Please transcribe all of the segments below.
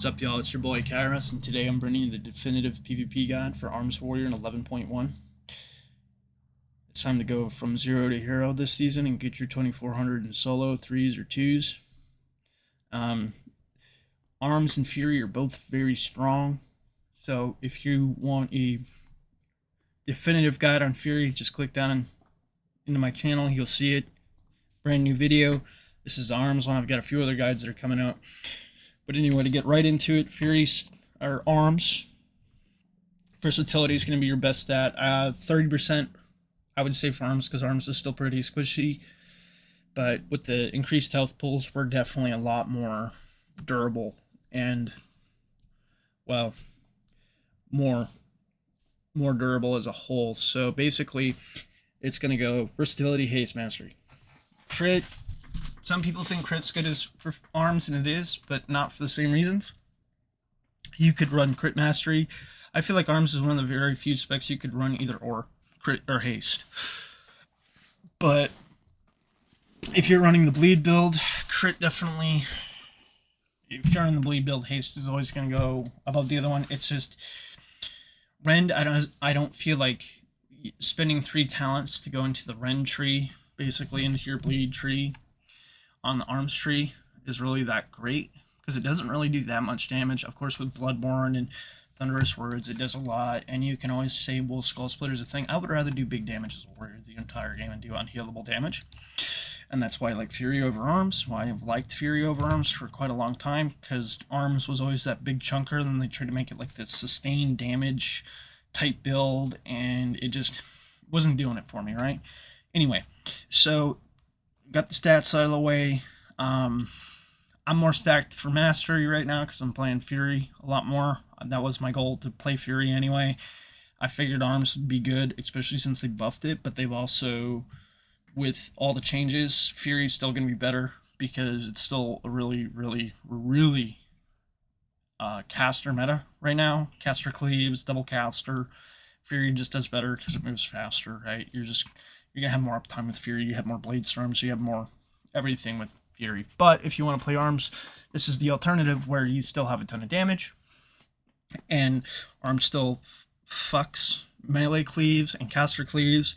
What's up, y'all? It's your boy Kairos, and today I'm bringing you the definitive PvP guide for Arms Warrior in 11.1. It's time to go from 0 to hero this season and get your 2400 in solo, 3s or 2s. Arms and Fury are both very strong, so if you want a definitive guide on Fury, just click down into my channel. You'll see it. Brand new video. This is the Arms one. I've got a few other guides that are coming out. But anyway, to get right into it, Fury's or Arms versatility is going to be your best stat. 30%, I would say, for Arms, because Arms is still pretty squishy. But with the increased health pools, we're definitely a lot more durable and, well, more durable as a whole. So basically, it's going to go versatility, haste, mastery. Crit. Some people think crit's good as for Arms, and it is, but not for the same reasons. You could run crit mastery. I feel like Arms is one of the very few specs you could run either or, crit or haste. But if you're running the bleed build, crit definitely. If you're running the bleed build, haste is always going to go above the other one. It's just Rend. I don't feel like spending 3 talents to go into the Rend tree, basically into your bleed tree on the Arms tree, is really that great, because it doesn't really do that much damage. Of course, with Bloodborne and Thunderous Words, it does a lot, and you can always say, well, Skull Splitter is a thing. I would rather do big damage as a warrior the entire game and do unhealable damage, and that's why I like Fury over Arms. Why I've liked Fury over Arms for quite a long time, because Arms was always that big chunker, and then they tried to make it like this sustained damage type build, and it just wasn't doing it for me, right? Anyway, so got the stats out of the way. I'm more stacked for Mastery right now because I'm playing Fury a lot more. That was my goal, to play Fury anyway. I figured Arms would be good, especially since they buffed it, but they've also, with all the changes, Fury's still going to be better because it's still a really caster meta right now. Caster cleaves, double caster. Fury just does better because it moves faster, right? You're going to have more uptime with Fury. You have more blade storms. You have more everything with Fury. But if you want to play Arms, this is the alternative where you still have a ton of damage. And Arms still fucks melee cleaves and caster cleaves.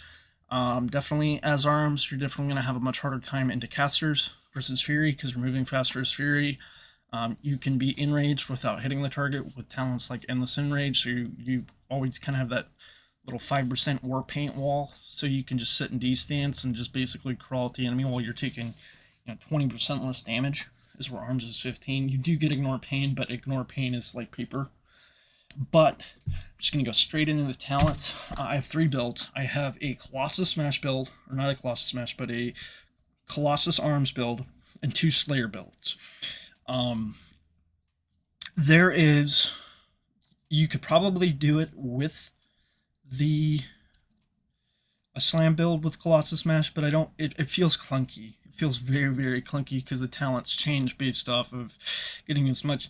Definitely as Arms, you're definitely going to have a much harder time into casters versus Fury, because you're moving faster as Fury. You can be enraged without hitting the target with talents like Endless Enrage, so you always kind of have that little 5% war paint wall, so you can just sit in D stance and just basically crawl at the enemy while you're taking 20% less damage, is where Arms is 15. You do get Ignore Pain, but Ignore Pain is like paper. But I'm just going to go straight into the talents. I have 3 builds. I have a Colossus Smash build, or not a Colossus Smash, but a Colossus Arms build, and 2 Slayer builds. You could probably do it with a slam build with Colossus Smash, but I don't. It feels clunky. It feels very clunky because the talents change based off of getting as much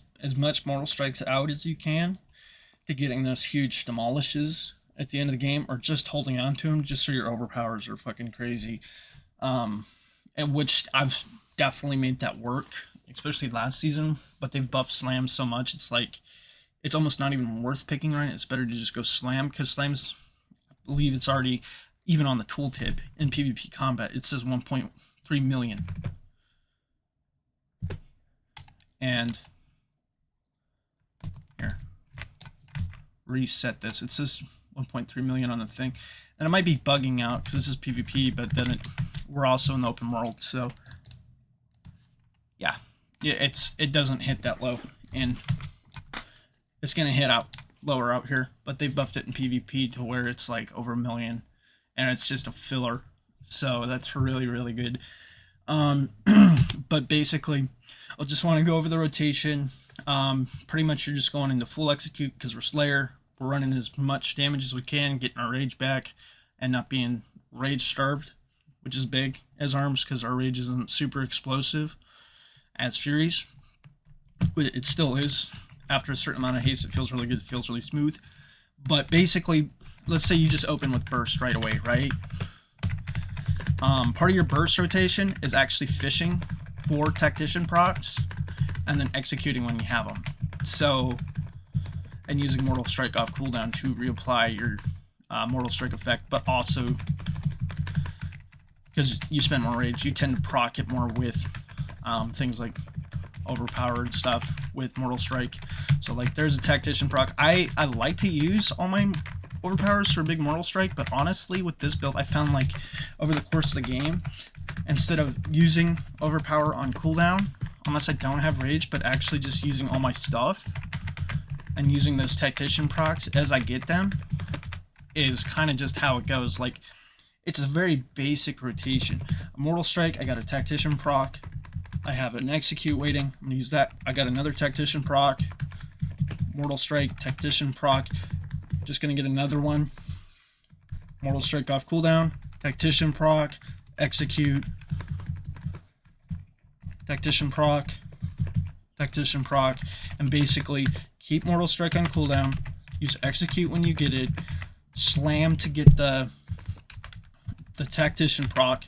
Mortal Strikes out as you can, to getting those huge demolishes at the end of the game, or just holding on to them just so your overpowers are fucking crazy. And which I've definitely made that work, especially last season. But they've buffed Slam so much, it's like it's almost not even worth picking right. It's better to just go Slam, because Slam's, I believe it's already, even on the tooltip in PvP combat, it says 1.3 million. And here, reset this. It says 1.3 million on the thing, and it might be bugging out because this is PvP, but then we're also in the open world, so yeah, it doesn't hit that low, and it's gonna hit out lower out here, but they buffed it in PvP to where it's like over 1 million, and it's just a filler, so that's really good. But basically, I'll just want to go over the rotation. Pretty much you're just going into full execute because we're Slayer. We're running as much damage as we can, getting our rage back, and not being rage starved, which is big as Arms, because our rage isn't super explosive as Fury's, but it still is. After a certain amount of haste, it feels really good. It feels really smooth. But basically, let's say you just open with burst right away, right? Part of your burst rotation is actually fishing for tactician procs and then executing when you have them. So, and using Mortal Strike off cooldown to reapply your Mortal Strike effect, but also because you spend more rage, you tend to proc it more with things like overpowered stuff with Mortal Strike. So like there's a Tactician proc. I like to use all my overpowers for big Mortal Strike, but honestly with this build I found like over the course of the game, instead of using overpower on cooldown, unless I don't have rage, but actually just using all my stuff and using those Tactician procs as I get them is kind of just how it goes. Like it's a very basic rotation. A Mortal Strike, I got a Tactician proc. I have an Execute waiting. I'm gonna use that. I got another Tactician proc. Mortal Strike, Tactician proc. Just gonna get another one. Mortal Strike off cooldown. Tactician proc. Execute. Tactician proc. Tactician proc. And basically keep Mortal Strike on cooldown. Use Execute when you get it. Slam to get the Tactician proc.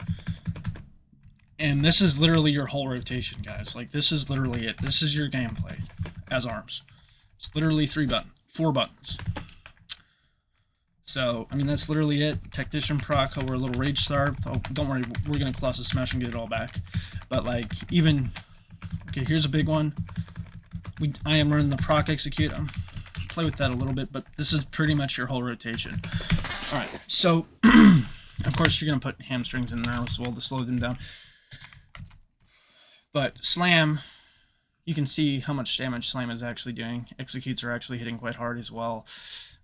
And this is literally your whole rotation, guys. Like, this is literally it. This is your gameplay as ARMS. It's literally 4 buttons. So, I mean, that's literally it. Tactician proc, we're a little rage starved. Oh, don't worry, we're going to Colossus Smash and get it all back. But, like, even... Okay, here's a big one. I am running the proc execute. Play with that a little bit, but this is pretty much your whole rotation. Alright, so... Of course, you're going to put hamstrings in there as well to slow them down. But Slam, you can see how much damage Slam is actually doing. Executes are actually hitting quite hard as well.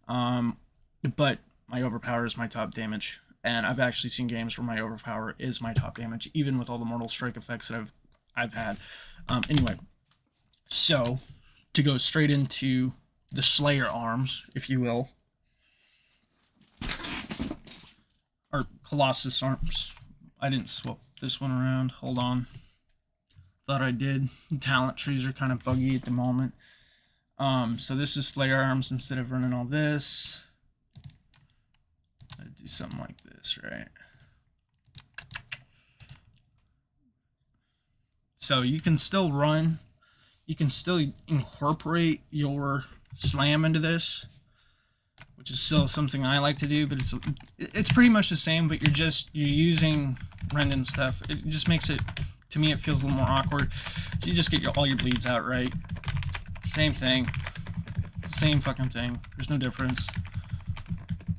But my Overpower is my top damage. And I've actually seen games where my Overpower is my top damage, even with all the Mortal Strike effects that I've had. Anyway, so to go straight into the Slayer arms, if you will. Or Colossus arms. I didn't swap this one around. Hold on. Thought I did. Talent trees are kind of buggy at the moment. So this is Slayer arms instead of running all this. I'd do something like this, right? So you can still run. You can still incorporate your Slam into this, which is still something I like to do, but it's pretty much the same, but you're using Rendon stuff. It just makes it, to me, it feels a little more awkward. So you just get all your bleeds out, right? Same thing. Same fucking thing. There's no difference.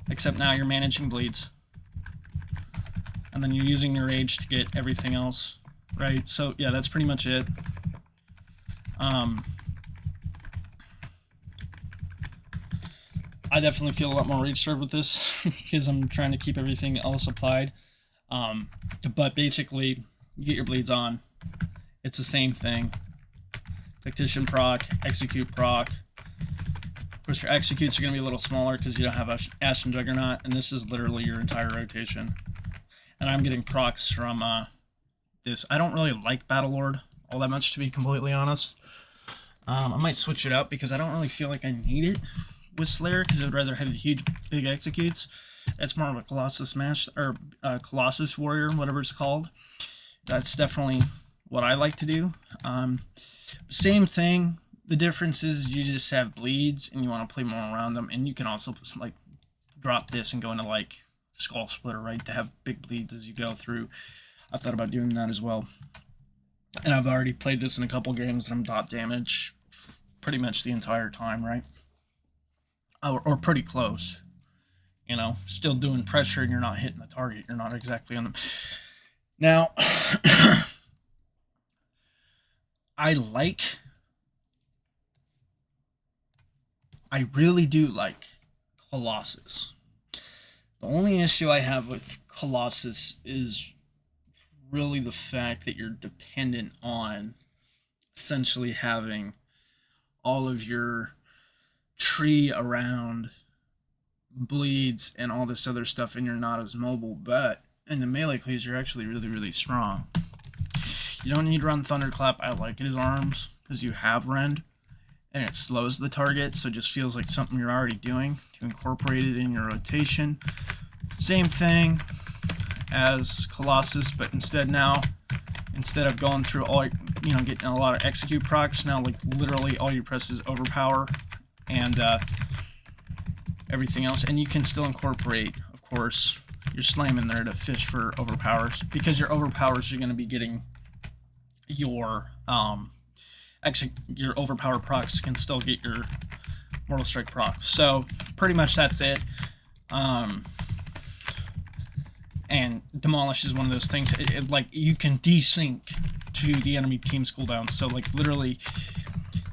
Except now you're managing bleeds. And then you're using your rage to get everything else, right? So, yeah, that's pretty much it. I definitely feel a lot more rage starved with this because I'm trying to keep everything else applied. But basically, you get your bleeds on. It's the same thing. Tactician proc, execute proc. Of course, your executes are going to be a little smaller because you don't have Ashen Juggernaut, and this is literally your entire rotation. And I'm getting procs from this. I don't really like Battlelord all that much, to be completely honest. I might switch it up because I don't really feel like I need it with Slayer, because I would rather have the huge, big executes. It's more of a Colossus Smash, or Colossus Warrior, whatever it's called. That's definitely what I like to do. Same thing. The difference is you just have bleeds and you want to play more around them, and you can also like drop this and go into like Skull Splitter, right, to have big bleeds as you go through. I thought about doing that as well, and I've already played this in a couple games and I'm dot damage pretty much the entire time, right? Or pretty close, you know, still doing pressure and you're not hitting the target. You're not exactly on them. Now, I really do like Colossus. The only issue I have with Colossus is really the fact that you're dependent on essentially having all of your tree around bleeds and all this other stuff, and you're not as mobile. But in the melee cleaves, you're actually really, really strong. You don't need to run Thunderclap. I like it as arms because you have Rend and it slows the target, so it just feels like something you're already doing to incorporate it in your rotation. Same thing as Colossus, but instead of going through all you know, getting a lot of execute procs. Now, like, literally all you press is overpower and everything else. And you can still incorporate, of course, your slam in there to fish for overpowers, because your overpowers you're going to be getting your your overpower procs can still get your Mortal Strike procs. So pretty much that's it. And Demolish is one of those things. Like, you can desync to the enemy team's cooldown. So like, literally,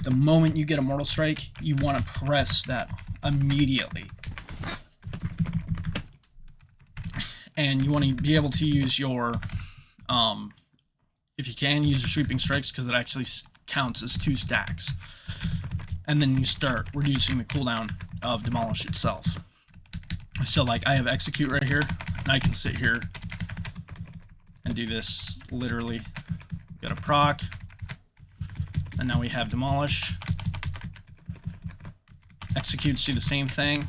the moment you get a Mortal Strike, you want to press that immediately. And you want to be able to use your, if you can, use your sweeping strikes, because it actually counts as 2 stacks. And then you start reducing the cooldown of Demolish itself. So like, I have execute right here, and I can sit here and do this literally. Got a proc, and now we have Demolish. Executes do the same thing.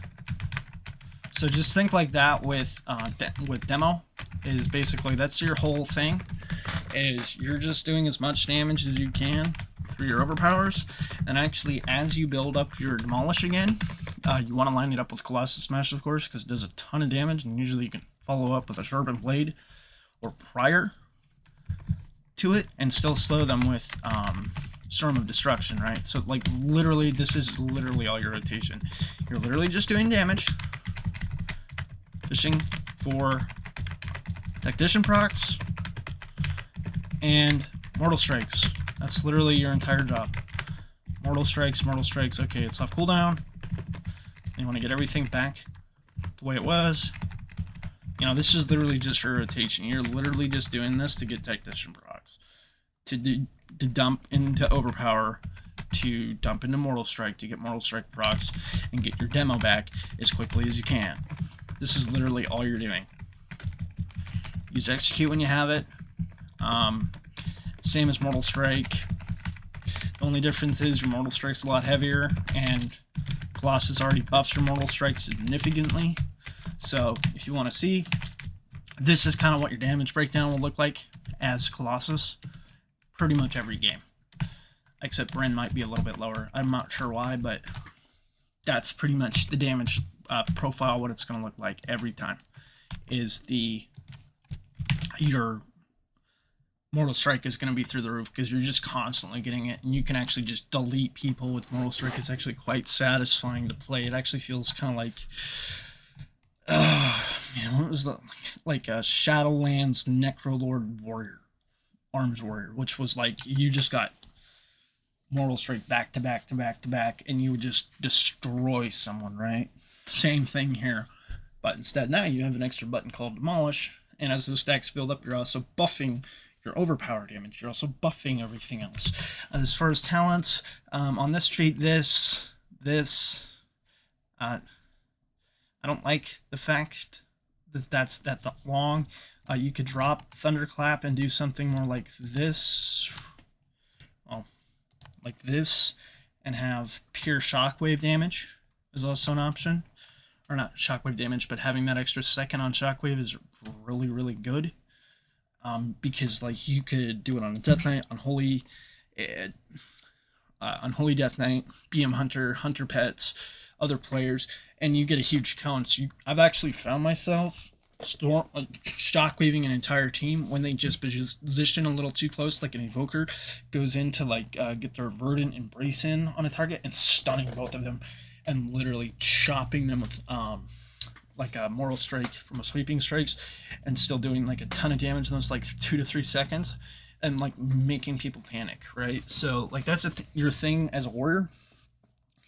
So just think like that with demo. Is basically, that's your whole thing. Is you're just doing as much damage as you can through your overpowers, and actually, as you build up your Demolish again, you want to line it up with Colossus Smash, of course, because it does a ton of damage, and usually you can follow up with a Sharpened Blade or prior to it, and still slow them with Storm of Destruction, right? So like, literally, this is literally all your rotation. You're literally just doing damage, fishing for Tactician procs, and Mortal Strikes. That's literally your entire job. Mortal Strikes, Mortal Strikes. Okay, it's off cooldown. You want to get everything back the way it was. You know, this is literally just your rotation. You're literally just doing this to get Tactician procs, to dump into Overpower, to dump into Mortal Strike, to get Mortal Strike procs, and get your demo back as quickly as you can. This is literally all you're doing. Use execute when you have it. Same as Mortal Strike. The only difference is your Mortal Strike's a lot heavier, and Colossus already buffs your Mortal Strike significantly. So if you want to see, this is kind of what your damage breakdown will look like as Colossus pretty much every game. Except Bryn might be a little bit lower. I'm not sure why, but that's pretty much the damage profile, what it's going to look like every time. Is your Mortal Strike is going to be through the roof, because you're just constantly getting it, and you can actually just delete people with Mortal Strike. It's actually quite satisfying to play. It actually feels kind of like, man, what was the, like a Shadowlands Necrolord Warrior, Arms Warrior, which was like, you just got Mortal Strike back to back to back to back, and you would just destroy someone, right? Same thing here, but instead now you have an extra button called Demolish, and as those stacks build up, you're also buffing your overpower damage. You're also buffing everything else. As far as talents, on this street, I don't like the fact that that's that long. You could drop Thunderclap and do something more like this. Well, like this, and have pure shockwave damage is also an option. Or not shockwave damage, but having that extra second on shockwave is really, really good. Because like, you could do it on a Death Knight, Unholy Death Knight, BM Hunter, Hunter Pets, other players, and you get a huge count. So I've actually found myself shockwaving an entire team when they just position a little too close, like an Evoker goes in to like get their Verdant Embrace in on a target, and stunning both of them, and literally chopping them with like a Mortal Strike from a Sweeping Strikes, and still doing like a ton of damage in those like 2 to 3 seconds, and like making people panic, right? So like, that's your thing as a warrior,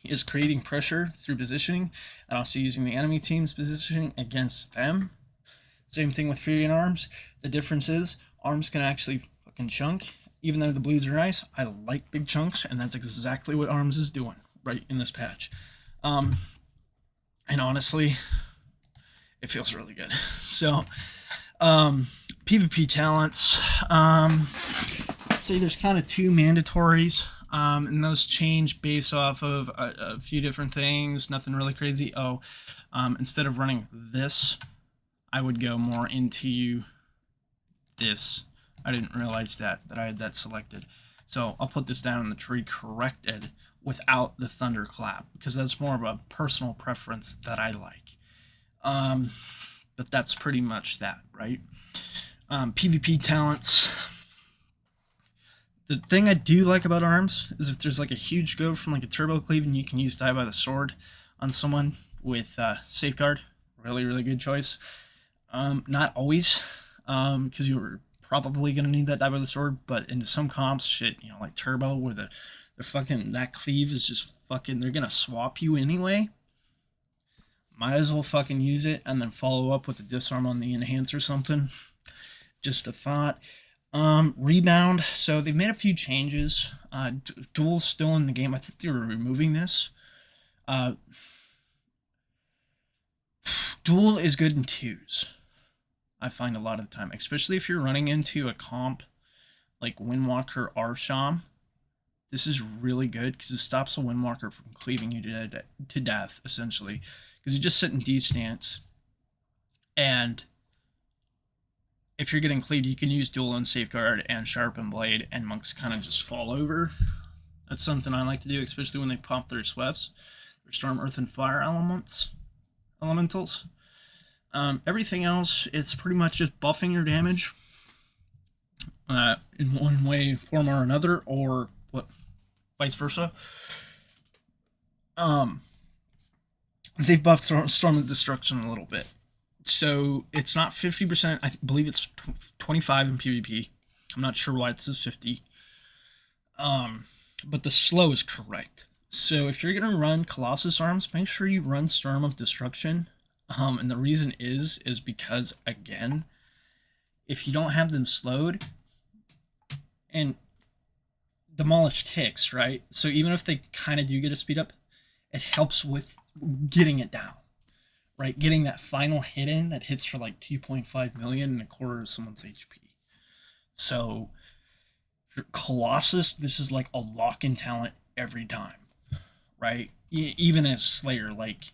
is creating pressure through positioning, and also using the enemy team's positioning against them. Same thing with Fury and Arms. The difference is Arms can actually fucking chunk. Even though the bleeds are nice, I like big chunks, and that's exactly what Arms is doing right in this patch. And honestly, it feels really good. So, PvP talents. So there's kind of 2 mandatories, and those change based off of a few different things. Nothing really crazy. Instead of running this, I would go more into this. I didn't realize that I had that selected. So I'll put this down in the tree corrected without the thunderclap, because that's more of a personal preference that I like. But that's pretty much that, right? PvP talents. The thing I do like about arms is if there's like a huge go from like a turbo cleave and you can use die by the sword on someone with safeguard. Really, really good choice. Not always, because you were probably gonna need that die by the sword, but in some comps, shit, you know, like turbo, where the fucking that cleave is just fucking, they're gonna swap you anyway. Might as well fucking use it and then follow up with the disarm on the enhance or something. Just a thought. Rebound. So they've made a few changes. Duel's still in the game. I think they were removing this. Duel is good in twos. I find a lot of the time, especially if you're running into a comp like Windwalker or Sham. This is really good because it stops a Windwalker from cleaving you to death, essentially. Because you just sit in D stance, and if you're getting cleaved, you can use Duel and Safeguard and Sharpen Blade, and monks kind of just fall over. That's something I like to do, especially when they pop their Swefts, their Storm, Earth, and Fire elementals. Everything else, it's pretty much just buffing your damage in one way, form, or another, or vice versa. They've buffed Storm of Destruction a little bit. So it's not 50%. I believe it's 25 in PvP. I'm not sure why it says 50. But the slow is correct. So if you're going to run Colossus arms, make sure you run Storm of Destruction. And the reason is because, again, if you don't have them slowed, and Demolish ticks, right? So even if they kind of do get a speed up, it helps with getting it down, right? Getting that final hit in that hits for like 2.5 million and a quarter of someone's HP. So for Colossus, this is like a lock-in talent every time, right? Even as Slayer, like,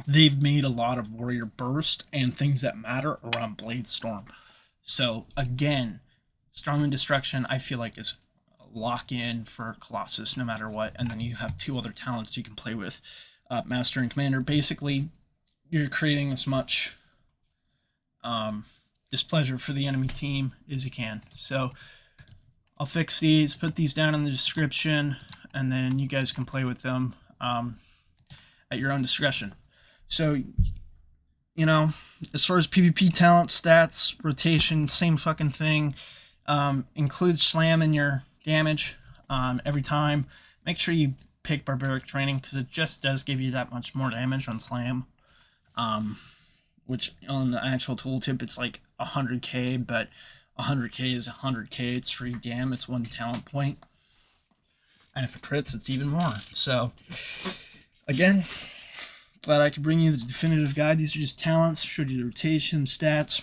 they've made a lot of Warrior Burst and things that matter around Blade Storm. So again, Storm and Destruction, I feel like is a lock-in for Colossus no matter what. And then you have two other talents you can play with, Master and Commander. Basically, you're creating as much displeasure for the enemy team as you can. So I'll fix these, put these down in the description, and then you guys can play with them at your own discretion. So, you know, as far as PvP talent, stats, rotation, same fucking thing. Include slam in your damage every time. Make sure you pick Barbaric Training because it just does give you that much more damage on slam. Which on the actual tooltip it's like 100k, but 100k is 100k. It's free damn. It's one talent point. And if it crits, it's even more. So, again, glad I could bring you the definitive guide. These are just talents. Showed you the rotation, stats,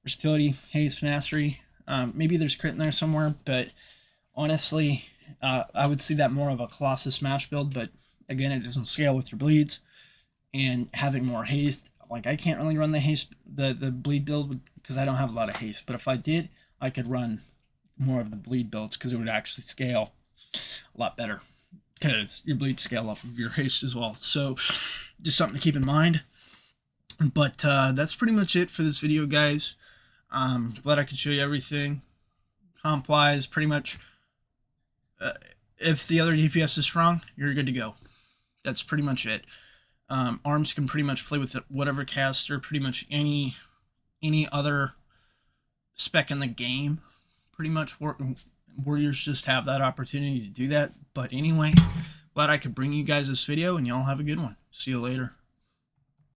versatility, haste, mastery. Maybe there's crit in there somewhere, but honestly, I would see that more of a Colossus smash build. But again, it doesn't scale with your bleeds, and having more haste. Like, I can't really run the haste, the bleed build because I don't have a lot of haste. But if I did, I could run more of the bleed builds because it would actually scale a lot better. Because your bleeds scale off of your haste as well. So, just something to keep in mind. But that's pretty much it for this video, guys. Glad I could show you everything. Comp-wise, pretty much, if the other DPS is strong, you're good to go. That's pretty much it. Arms can pretty much play with whatever caster, pretty much any other spec in the game. Pretty much Warriors just have that opportunity to do that. But anyway, glad I could bring you guys this video, and y'all have a good one. See you later.